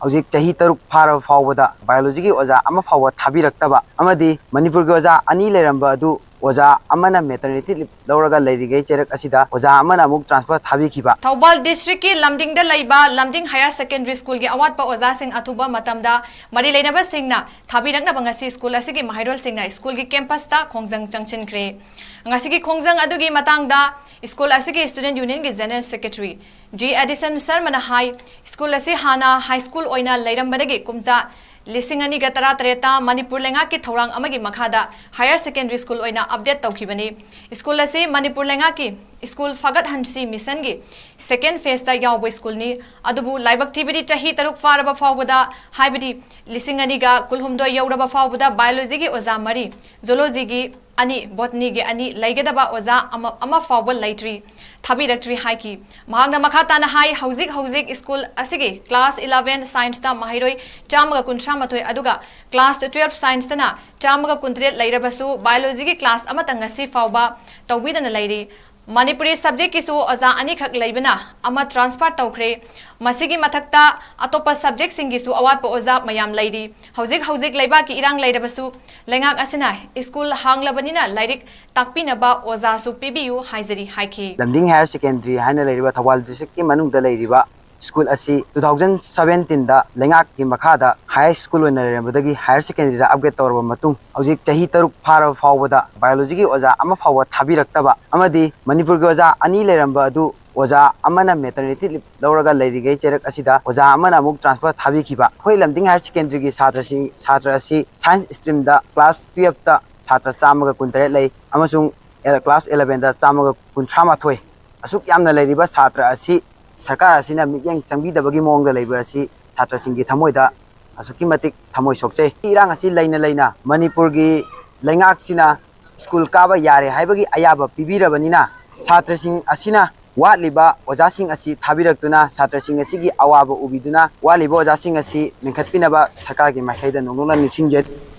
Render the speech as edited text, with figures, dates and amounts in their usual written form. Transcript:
हौजिक चाही तरुक फारब फावबदा बायोलॉजी की ओजा अमा फाव थाबिरक्तबा अमदी मणिपुर की ओजा अनी लेरंबा अदु ओजा अमना मेटर्निटी लिव लौरगा लेरिगे चेरक असिदा ओजा अमना अमुक ट्रांसफर थाबिखिबा थौबाल डिस्ट्रिक्ट की लमदिंग द लैबा लमदिंग हायर सेकेंडरी स्कूल की अवाटपा ओजा सिंह अथुबा मतमदा मरी लेनबा सिंहना थाबिरक्नबा ngasi स्कूल असिगी महाइरोल सिंहना स्कूल की कैंपस ता खोंजंग चंगचिनख्रे ngasi की खोंजंग अदुगी मतंगदा स्कूल असिगी स्टूडेंट यूनियन की general secretary G Edison Sharma high school असी हाना हाई स्कूल ओइना लेरंबदगी कुमजा लिसिंग अनी गा तरा तरेता मणिपुर लेंगा की थौरांग अमगी मखादा हायर सेकेंडरी स्कूल ओइना अपडेट तौखिबनी स्कूल असी मणिपुर लेंगा की स्कूल फगत हंसी मिशन की सेकेंड फेज ता याव स्कूल नि अदुबु लाइबक थिबदी चाही तरुक फारबा फावबदा हाइबदी लिसिंग अनी गा कुलहुमदो यौरबा फावबदा बायोलॉजी की ओजा मरी जोलॉजी की अनि बॉटनी के अनि लैगदबा ओजा अमा फावब लैट्री थाबिरक्ट्री हाइकी महांगना मखाताना हाई हौजिक स्कूल असिगी क्लास 11 साइंस ता माहिरोई चामगा कुंथ्रा मथोय अदुगा क्लास 12 साइंस तना चामगा कुंत्रेट लैरबसु बायोलॉजी की क्लास अमतंगसी फावबा तौबिदना लैरी मणिपुरी सब्जेक्ट की ओजा अनीखक लेबना अमा ट्रांसफर तौख्रे मसिगी मथक्ता अतोप सब्जेक्ट सिंगिसु अवाटप ओजा मयाम लैरी हौजिक लेबा की इरांग लैरबसु लेंगाक असिना स्कूल हांगलबनिना लाइरिक ताकपिनबा ओजासु पिबियु हाइजरी हाइखी लमदिंग हायर सेकेंडरी हाइना लैरिबा थौबाल डिस्ट्रिक्ट की मनुंगदा लैरिबा स्कूल असी 2017 दा लेंगाक की मखादा हाई स्कूल ओइना लेरंबदगी हायर सेकेंडरी दा अपग्रेड तौरबा मतुंग हौजिक चाही तरुक फारब फावबदा बायोलॉजी की ओजा अमा फाव थाबिरक्तबा अमदी मणिपुर की ओजा अनी लेरंबा अदु ओजा अमना मेटर्निटी लिव लौरगा लेरिगे चेरक असिदा ओजा अमना अमुक ट्रांसफर थाबिखिबा होय लमदिंग हायर सेकेंडरी की छात्र असी साइंस स्ट्रीम दा क्लास 12 ता छात्र चामगा कुंतरे लै अमसुंग क्लास 11 दा चामगा कुंथ्रा माथोय असुक यामना लेरिबा छात्र असी सरकार असिना मियेंग चंबीदबगी मोंगदा लैबा असी छात्र सिंगी थमोयदा असुकी मतिक थमोय सोकसे इरांग असी लैना मणिपुर की लैंगाकसिना स्कूल काबा यारे हाइबगी अयाबा पिबिरबनिना छात्र सिंग असिना वालिबा ओजासिंग असी थाबिरक्तुना छात्र सिंग असिगी अवाबा उबिदुना वालिबा ओजासिंग असी मिंखतपिनबा सरकार की माइखैदा नोंगोंना निसिंजे।